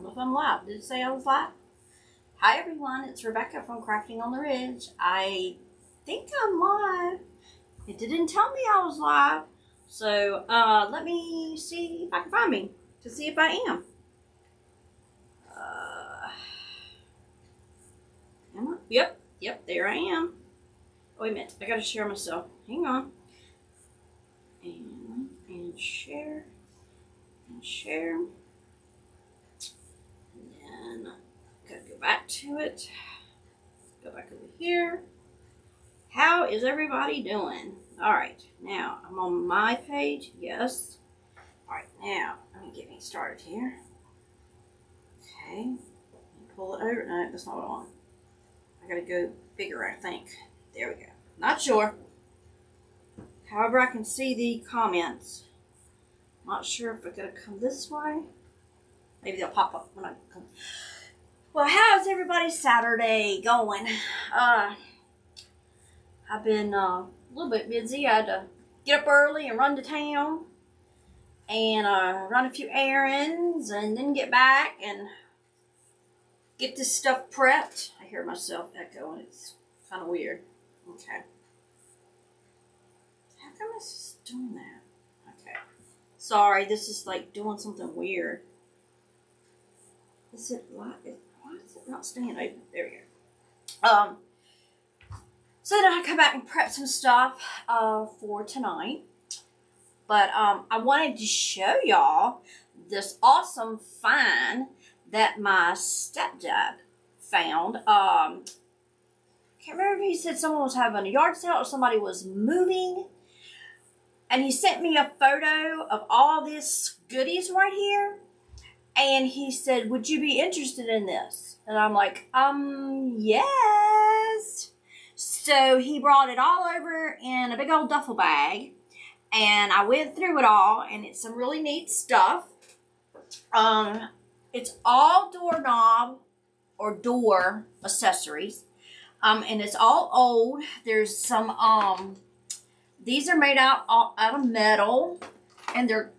know if I'm live. Did it say I was live? Hi everyone, it's Rebecca from Crafting on the Ridge. I think I'm live. It didn't tell me I was live. So let me see if I can find me to see if I am. Am I? Yep, there I am. Oh, wait a minute, I gotta share myself. Hang on. And share. And share. And then gotta go back to it. Go back over here. How is everybody doing? Alright, now I'm on my page. Yes. Alright, now let me get me started here. Okay. Pull it over. No, that's not what I want. I gotta go bigger, I think. There we go. Not sure. However, I can see the comments. Not sure if it's gonna come this way. Maybe they'll pop up when I come. Well, how's everybody's Saturday going? I've been a little bit busy. I had to get up early and run to town and run a few errands and then get back and get this stuff prepped. I hear myself echoing. It's kind of weird. Okay. How come it's just doing that? Okay. Sorry, this is like doing something weird. Is it why is it not staying open? There we go. So then I come back and prep some stuff for tonight. But I wanted to show y'all this awesome find that my stepdad found. Can't remember if he said someone was having a yard sale or somebody was moving. And he sent me a photo of all this goodies right here. And he said, would you be interested in this? And I'm like, yes. So he brought it all over in a big old duffel bag. And I went through it all. And it's some really neat stuff. It's all doorknob or door accessories. And it's all old. There's some, these are made out of metal. And they're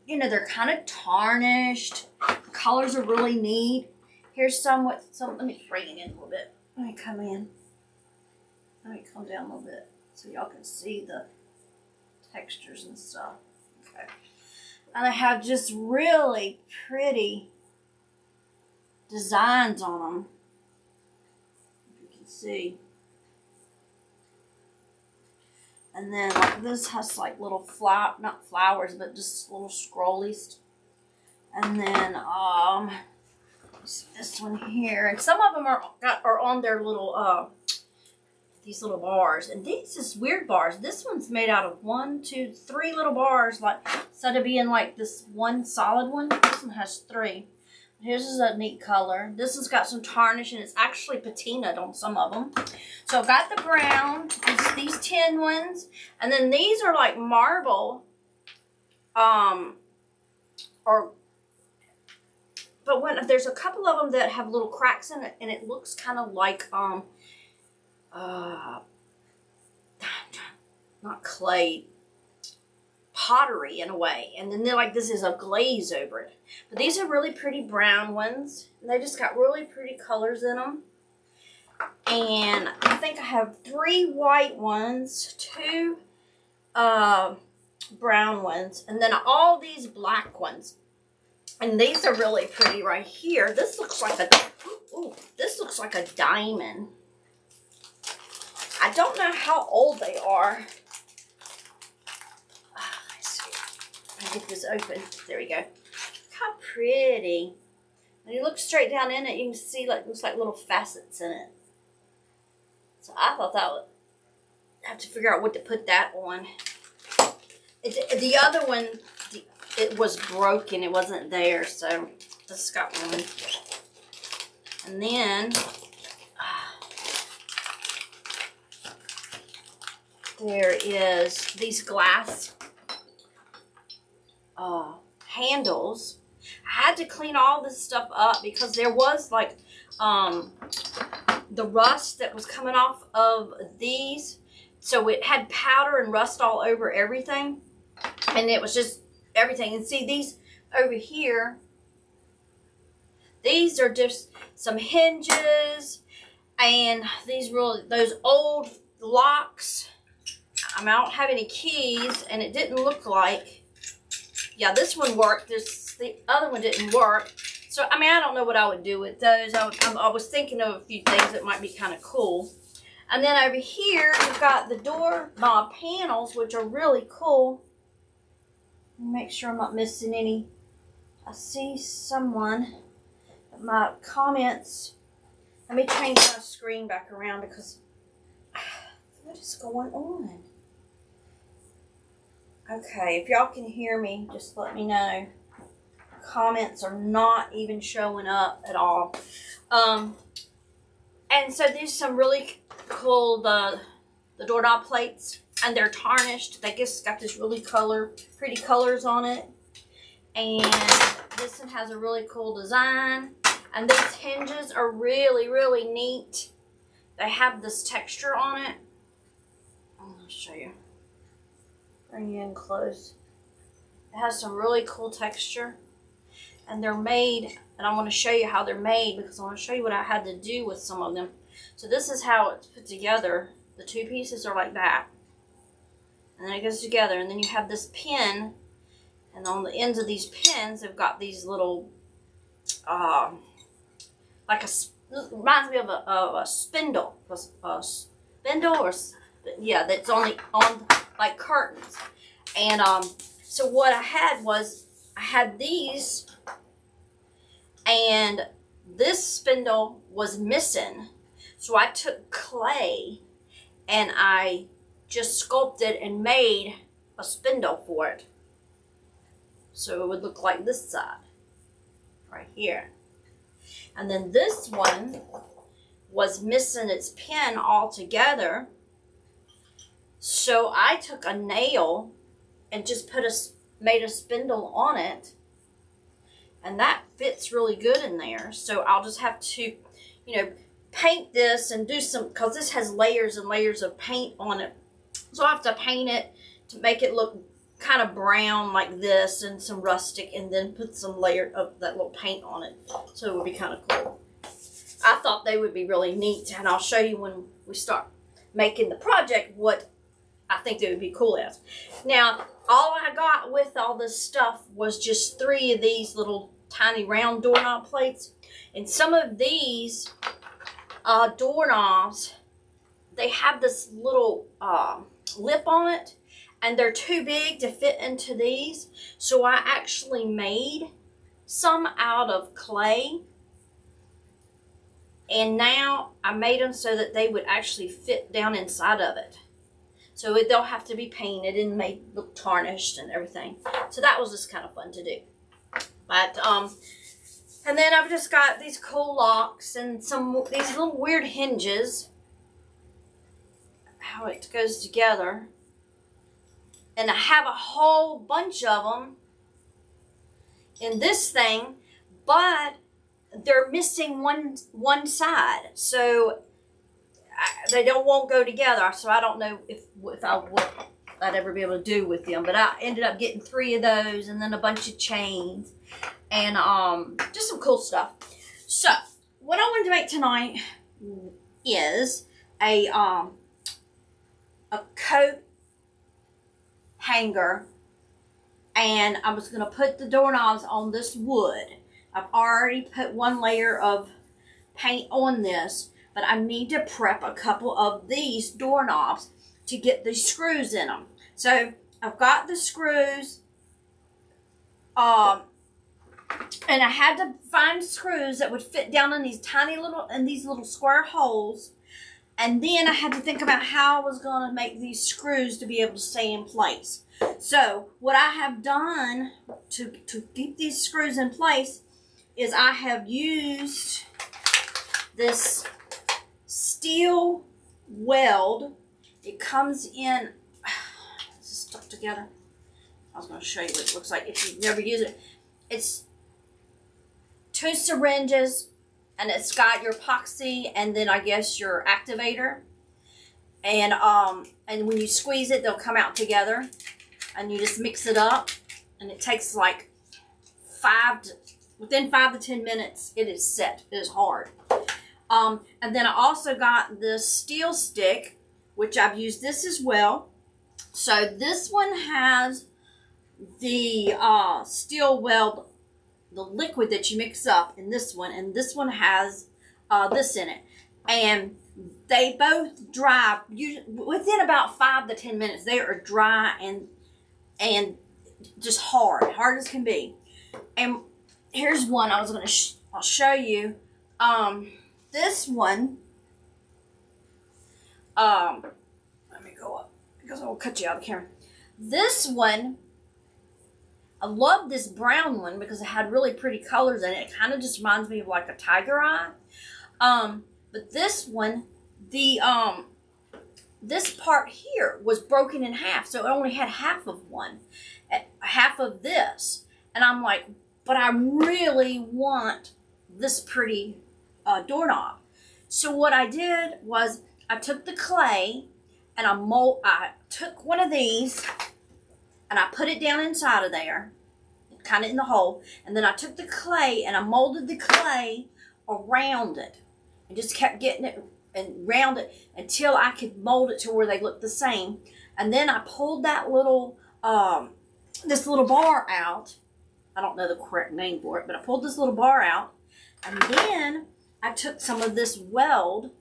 kind of tarnished. The colors are really neat. Here's some with some, let me bring it in a little bit. Let me come in. Let me come down a little bit so y'all can see the textures and stuff. Okay. And I have just really pretty designs on them. You can see. And then like this has like little not flowers, but just little scrollies. And then this one here, and some of them are on their little these little bars. And these is weird bars. This one's made out of 1, 2, 3 little bars, like instead of being like this one solid one. This one has 3. Here's is a neat color. This one's got some tarnish, and it's actually patinaed on some of them. So I've got the brown, these tin ones, and then these are like marble, but when there's a couple of them that have little cracks in it, and it looks kind of like not clay, pottery in a way. And then they're like, this is a glaze over it. But these are really pretty brown ones. And they just got really pretty colors in them. And I think I have 3 white ones, 2 brown ones, and then all these black ones. And these are really pretty right here. This looks like a diamond. I don't know how old they are. Let's see. Let me get this open. There we go. Look how pretty. When you look straight down in it, you can see like looks like little facets in it. So I thought that would have to figure out what to put that on. The other one, it was broken. It wasn't there, so this got one. And then there is these glass handles. I had to clean all this stuff up because there was like the rust that was coming off of these. So it had powder and rust all over everything. And it was just everything. And see these over here, These are just some hinges, and these those old locks. I don't have any keys, and it didn't look like, yeah, this one worked. The other one didn't work. So, I mean, I don't know what I would do with those. I was thinking of a few things that might be kind of cool. And then over here, you've got the doorknob panels, which are really cool. Make sure I'm not missing any. I see someone, my comments. Let me change my screen back around because what is going on? Okay, if y'all can hear me, just let me know. Comments are not even showing up at all. And so these are some really cool, the doorknob plates, and they're tarnished. They just got this really pretty colors on it. And this one has a really cool design. And these hinges are really, really neat. They have this texture on it. I'll show you. Bring you in close. It has some really cool texture. And they're made, and I want to show you how they're made because I want to show you what I had to do with some of them. So this is how it's put together. The two pieces are like that. And then it goes together, and then you have this pin, and on the ends of these pins, they've got these little, like reminds me of a spindle. A spindle, or, yeah, that's only on like curtains. And so what I had was, I had these, and this spindle was missing. So I took clay and I just sculpted and made a spindle for it. So it would look like this side, right here. And then this one was missing its pin altogether. So I took a nail and just made a spindle on it. And that fits really good in there. So I'll just have to, paint this and do some, because this has layers and layers of paint on it. So I have to paint it to make it look kind of brown like this and some rustic, and then put some layer of that little paint on it. So it would be kind of cool. I thought they would be really neat, and I'll show you when we start making the project what I think they would be cool as. Now, all I got with all this stuff was just 3 of these little tiny round doorknob plates. And some of these doorknobs, they have this little lip on it, and they're too big to fit into these. So I actually made some out of clay. And now I made them so that they would actually fit down inside of it. So they'll have to be painted and made look tarnished and everything. So that was just kind of fun to do. But and then I've just got these cool locks and these little weird hinges. How it goes together. And I have a whole bunch of them in this thing, but they're missing one side. So they won't go together. So I don't know if I'd ever be able to do with them. But I ended up getting 3 of those, and then a bunch of chains, and just some cool stuff. So what I wanted to make tonight is a coat hanger, and I was going to put the doorknobs on this wood. I've already put 1 layer of paint on this, but I need to prep a couple of these doorknobs to get the screws in them. So I've got the screws, and I had to find screws that would fit down in these little square holes. And then I had to think about how I was going to make these screws to be able to stay in place. So what I have done to keep these screws in place is I have used this steel weld. It comes in, this is stuck together. I was going to show you what it looks like if you've never used it. It's 2 syringes, and it's got your epoxy and then I guess your activator. And when you squeeze it, they'll come out together, and you just mix it up, and it takes like within 5 to 10 minutes, it is set. It is hard. And then I also got this steel stick, which I've used this as well. So this one has the steel weld, the liquid that you mix up in this one, and this one has this in it. And they both dry within about 5 to 10 minutes. They are dry and just hard as can be. And here's one I was going to I'll show you. This one, let me go up because I will cut you out of the camera. This one, I love this brown one because it had really pretty colors in it. It kind of just reminds me of like a tiger eye. But this one, this part here was broken in half, so it only had half of one, half of this. And I'm like, but I really want this pretty doorknob. So what I did was I took the clay and I took one of these and I put it down inside of there, kind of in the hole. And then I took the clay and I molded the clay around it and just kept getting it and round it until I could mold it to where they look the same. And then I pulled that little, this little bar out. I don't know the correct name for it, but I pulled this little bar out. And then I took some of this weld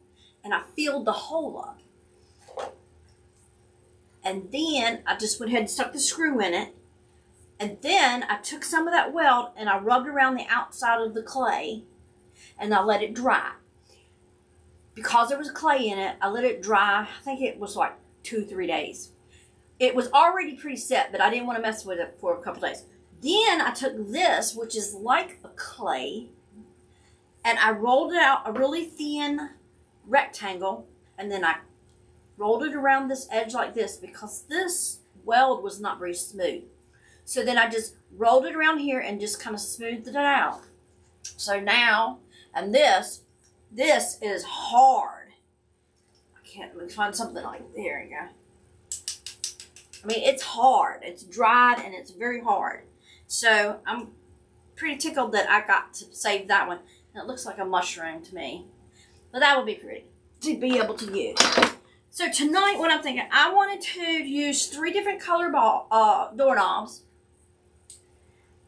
and I filled the hole up. And then I just went ahead and stuck the screw in it. And then I took some of that weld and I rubbed around the outside of the clay and I let it dry. Because there was clay in it, I let it dry. I think it was like 2-3 days. It was already pretty set, but I didn't want to mess with it for a couple days. Then I took this, which is like a clay, and I rolled it out a really thin rectangle, and then I rolled it around this edge like this because this weld was not very smooth. So then I just rolled it around here and just kind of smoothed it out. So now, and this is hard. Let me find something like, there you go. I mean, it's hard. It's dried and it's very hard. So I'm pretty tickled that I got to save that one. And it looks like a mushroom to me. But that would be pretty to be able to use. So tonight, what I'm thinking, I wanted to use 3 different color doorknobs.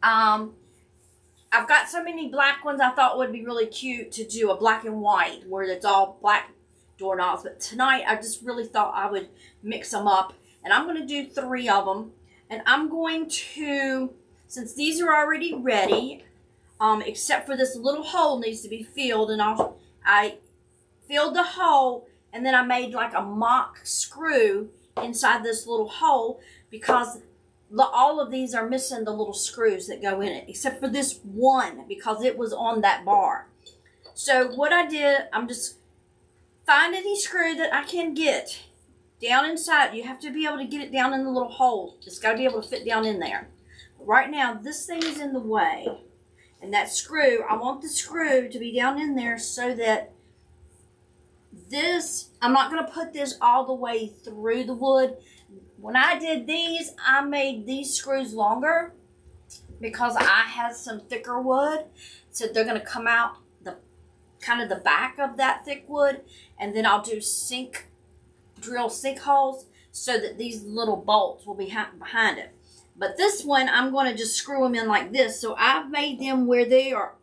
I've got so many black ones I thought would be really cute to do a black and white where it's all black doorknobs. But tonight I just really thought I would mix them up. And I'm going to do 3 of them. And I'm going to, since these are already ready, except for this little hole needs to be filled. And I filled the hole and then I made like a mock screw inside this little hole because all of these are missing the little screws that go in it, except for this one because it was on that bar. So what I did, I'm just find any screw that I can get down inside. You have to be able to get it down in the little hole. It's got to be able to fit down in there. But right now, this thing is in the way. And that screw, I want the screw to be down in there so that this, I'm not going to put this all the way through the wood. When I did these, I made these screws longer because I had some thicker wood. So they're going to come out the kind of the back of that thick wood. And then I'll do drill sink holes so that these little bolts will be behind it. But this one, I'm going to just screw them in like this. So I've made them where they are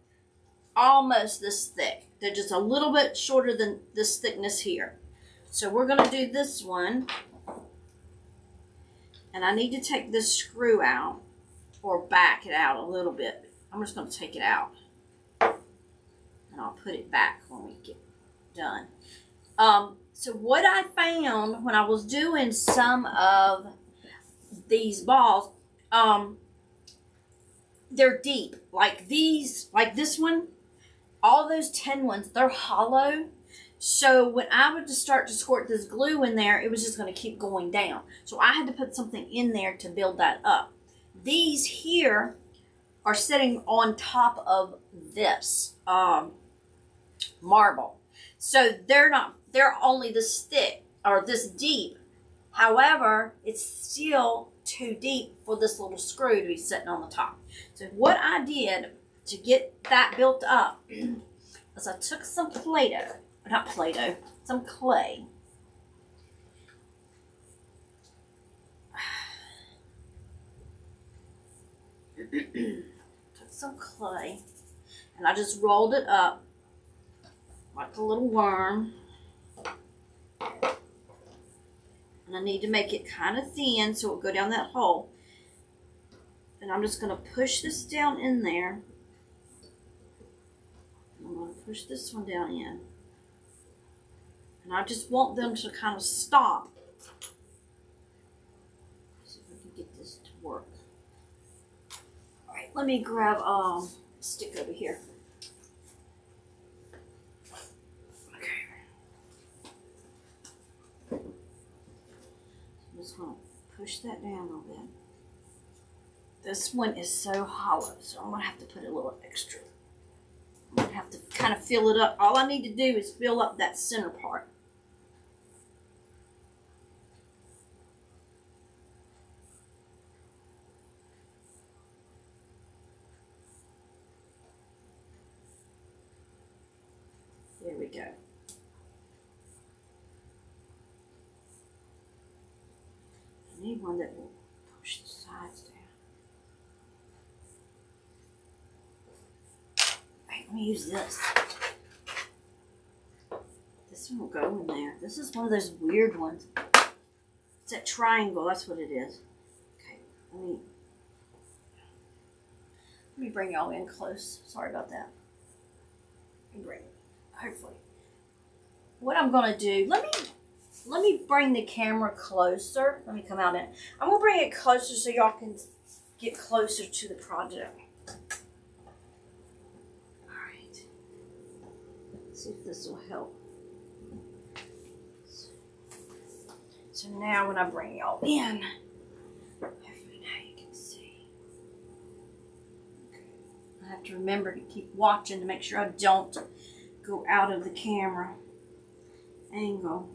almost this thick. They're just a little bit shorter than this thickness here. So we're going to do this one. And I need to take this screw out or back it out a little bit. I'm just going to take it out. And I'll put it back when we get done. So what I found when I was doing some of these balls, they're deep. Like these, like this one, all those 10 ones, they're hollow. So when I would just start to squirt this glue in there, it was just going to keep going down. So I had to put something in there to build that up. These here are sitting on top of this marble. So they're only this thick or this deep. However, it's still too deep for this little screw to be sitting on the top. So what I did to get that built up is I took some Play-Doh, not Play-Doh, some clay. Took some clay and I just rolled it up like a little worm. And I need to make it kind of thin so it'll go down that hole. And I'm just going to push this down in there. I'm going to push this one down in. And I just want them to kind of stop. See if I can get this to work. All right, let me grab a stick over here. I'm just going to push that down a little bit. This one is so hollow, so I'm going to have to put a little extra. I'm going to have to kind of fill it up. All I need to do is fill up that center part. There we go. I need one that will push the sides down. Right, let me use this. This one will go in there. This is one of those weird ones. It's that triangle, that's what it is. Okay, let me bring y'all in close. Sorry about that. Let me bring it. Hopefully. What I'm gonna do, let me bring the camera closer. Let me come out in. I'm gonna bring it closer so y'all can get closer to the project. Alright. Let's see if this will help. So now when I bring y'all in, hopefully now you can see. I have to remember to keep watching to make sure I don't go out of the camera angle.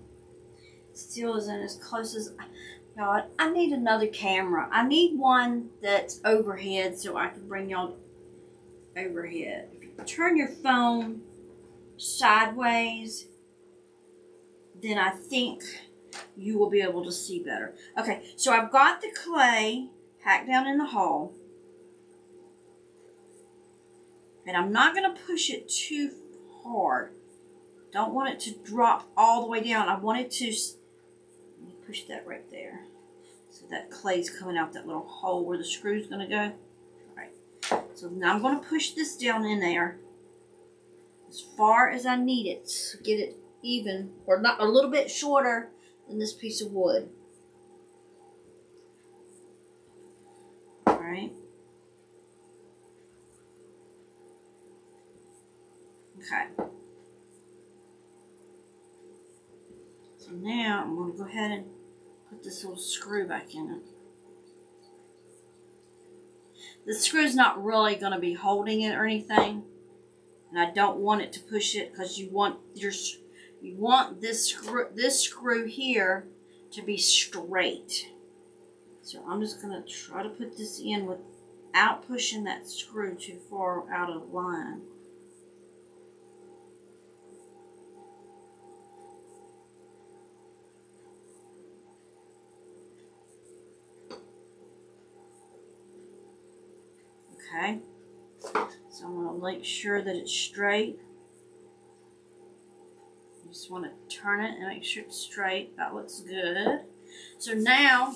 Still isn't as close as y'all. I need another camera. I need one that's overhead so I can bring y'all overhead. If you turn your phone sideways, then I think you will be able to see better. Okay, so I've got the clay packed down in the hole. And I'm not going to push it too hard. Don't want it to drop all the way down. I want it to, let me push that right there. So that clay's coming out that little hole where the screw's going to go. All right. So now I'm going to push this down in there as far as I need it to get it even, or not a little bit shorter than this piece of wood. All right. Okay. So now I'm going to go ahead and put this little screw back in it. The screw's not really going to be holding it or anything. And I don't want it to push it because you want this screw here to be straight. So I'm just going to try to put this in without pushing that screw too far out of line. Okay, so I'm going to make sure that it's straight. You just want to turn it and make sure it's straight. That looks good. So now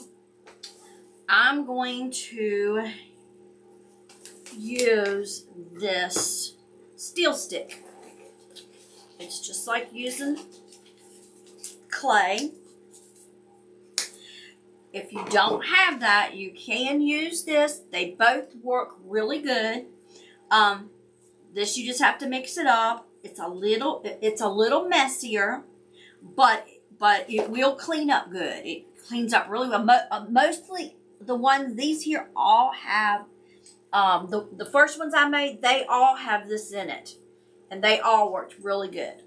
I'm going to use this steel stick. It's just like using clay. If you don't have that, you can use this. They both work really good. This you just have to mix it up. It's a little messier, but it will clean up good. It cleans up really well. Mostly the ones, these here all have, the first ones I made, they all have this in it. And they all worked really good.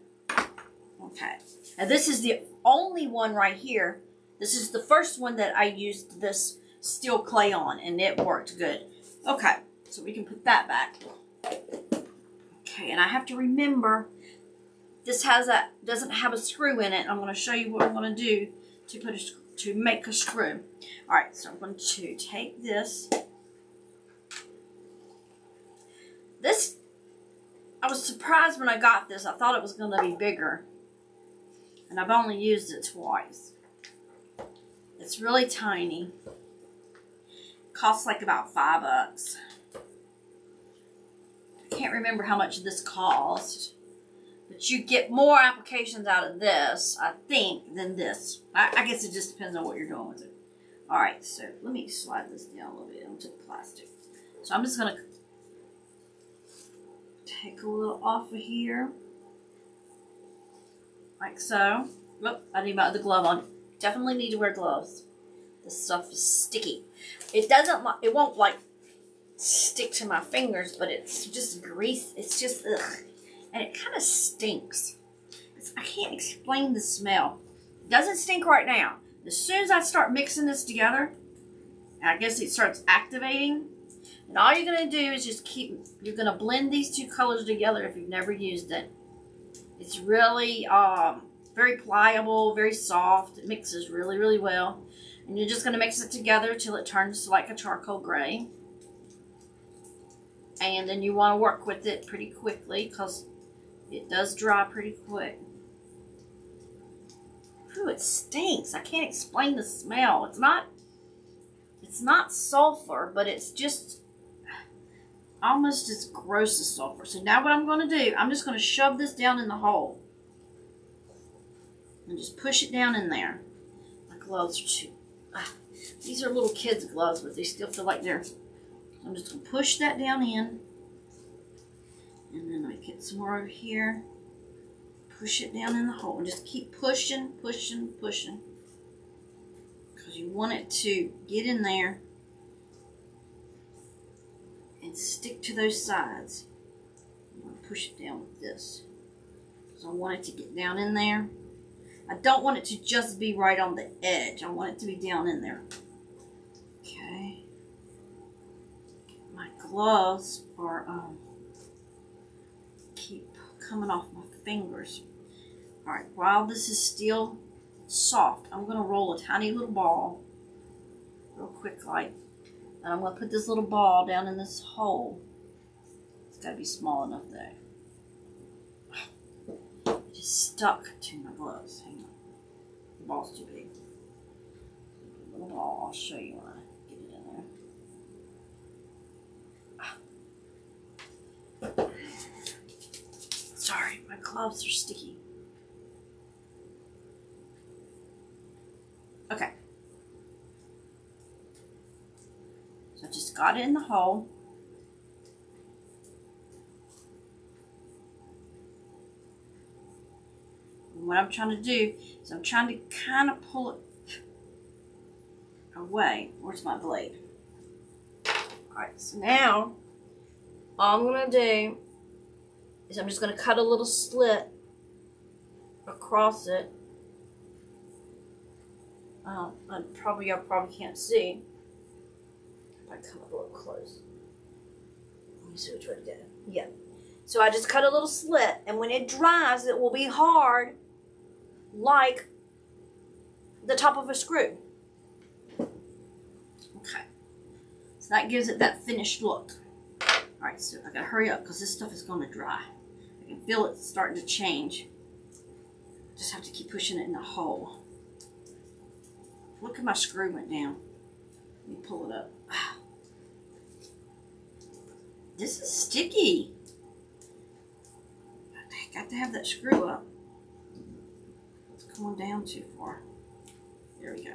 Okay. And this is the only one right here. This is the first one that I used this steel clay on, and it worked good. Okay, so we can put that back. Okay, and I have to remember this doesn't have a screw in it. I'm going to show you what I'm going to do to make a screw. All right, so I'm going to take this. I was surprised when I got this. I thought it was going to be bigger, and I've only used it twice. It's really tiny. Costs like about $5. I can't remember how much this cost, but you get more applications out of this, I think, than this. I guess it just depends on what you're doing with it. All right, so let me slide this down a little bit onto the plastic. So I'm just going to take a little off of here, like so. Oh, I need my other glove on. Definitely need to wear gloves. This stuff is sticky. It won't like stick to my fingers, but it's just grease. It's just ugh, and it kind of stinks. I can't explain the smell. It doesn't stink right now. As soon as I start mixing this together, I guess it starts activating. And all you're going to do is just you're going to blend these two colors together if you've never used it. It's really very pliable, very soft. It mixes really, really well. And you're just going to mix it together till it turns to like a charcoal gray. And then you want to work with it pretty quickly because it does dry pretty quick. Ooh, it stinks. I can't explain the smell. It's not sulfur, but it's just almost as gross as sulfur. So now what I'm going to do, I'm just going to shove this down in the hole. And just push it down in there. My gloves are too... these are little kids' gloves, but they still feel like they're... I'm just going to push that down in. And then I get some more over here. Push it down in the hole. And just keep pushing, pushing, pushing. Because you want it to get in there and stick to those sides. I'm going to push it down with this. So I want it to get down in there. I don't want it to just be right on the edge. I want it to be down in there. Okay. My gloves are keep coming off my fingers. All right, while this is still soft, I'm going to roll a tiny little ball real quick like. And I'm going to put this little ball down in this hole. It's got to be small enough there. It just stuck to my gloves. Hang on. The ball's too big. Little ball. I'll show you when I get it in there. Sorry, my gloves are sticky. Okay. So I just got it in the hole. And what I'm trying to do is I'm trying to kind of pull it away. Where's my blade? Alright, so now all I'm going to do is I'm just going to cut a little slit across it. Y'all probably can't see. If I come up a little close. Let me see which way to go. Yeah. So I just cut a little slit, and when it dries, it will be hard like the top of a screw. Okay. So that gives it that finished look. Alright, so I gotta hurry up because this stuff is going to dry. I can feel it starting to change. Just have to keep pushing it in the hole. Look at my screw went down. Let me pull it up. This is sticky. I got to have that screw up. It's going down too far. There we go.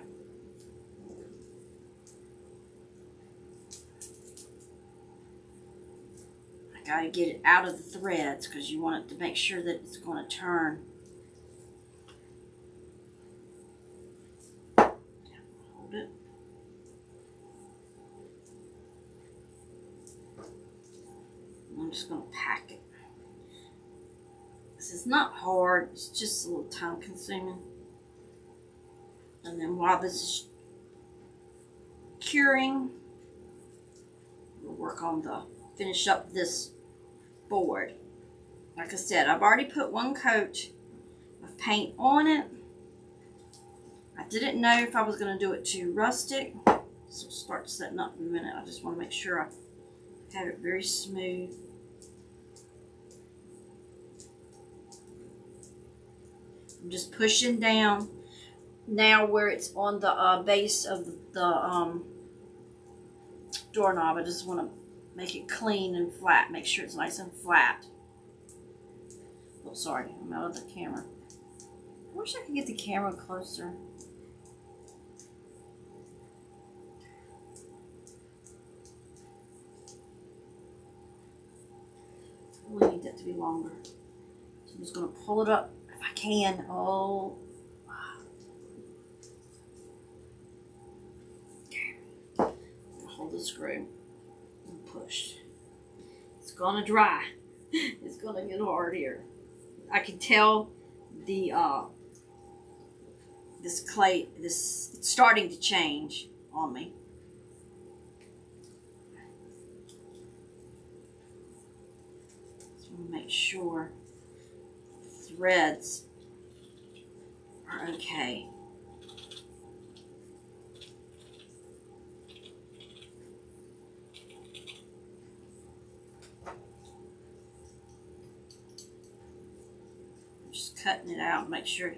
I got to get it out of the threads because you want it to make sure that it's going to turn. Hold it. I'm just going to pack it. This is not hard. It's just a little time consuming. And then while this is curing, we'll work on finish up this board. Like I said, I've already put one coat of paint on it. I didn't know if I was going to do it too rustic. So I'll start setting up in a minute. I just want to make sure I have it very smooth. I'm just pushing down now where it's on the base of the doorknob. I just want to make it clean and flat. Make sure it's nice and flat. Oh, sorry, I'm out of the camera. I wish I could get the camera closer. I really need that to be longer. So I'm just going to pull it up if I can. Oh. Okay. Hold the screw and push. It's going to dry. It's going to get hard here. I can tell the this clay, it's starting to change on me. Make sure threads are okay. I'm just cutting it out, make sure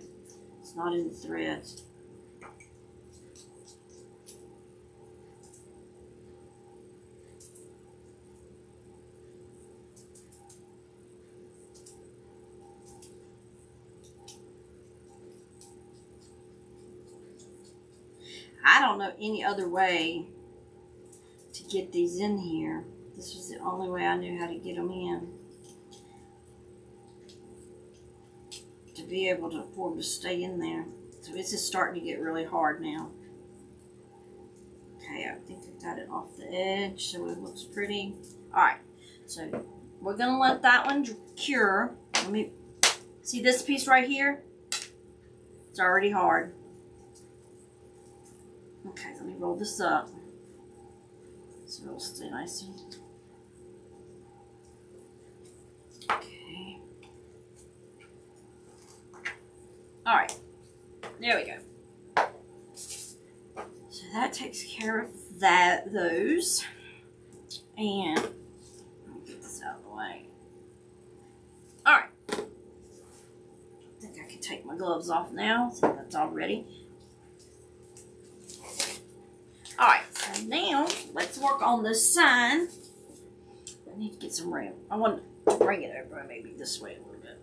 it's not in the threads. I don't know any other way to get these in here. This was the only way I knew how to get them in. To be able to for them to stay in there. So it's just starting to get really hard now. Okay, I think I got it off the edge so it looks pretty. Alright, so we're going to let that one cure. Let me see this piece right here? It's already hard. Okay, let me roll this up so it'll stay nice and... Okay. Alright, there we go. So that takes care of those. And let me get this out of the way. Alright. I think I can take my gloves off now, so that's all ready. Alright, so now let's work on this sign. I need to get some room. I want to bring it over maybe this way a little bit.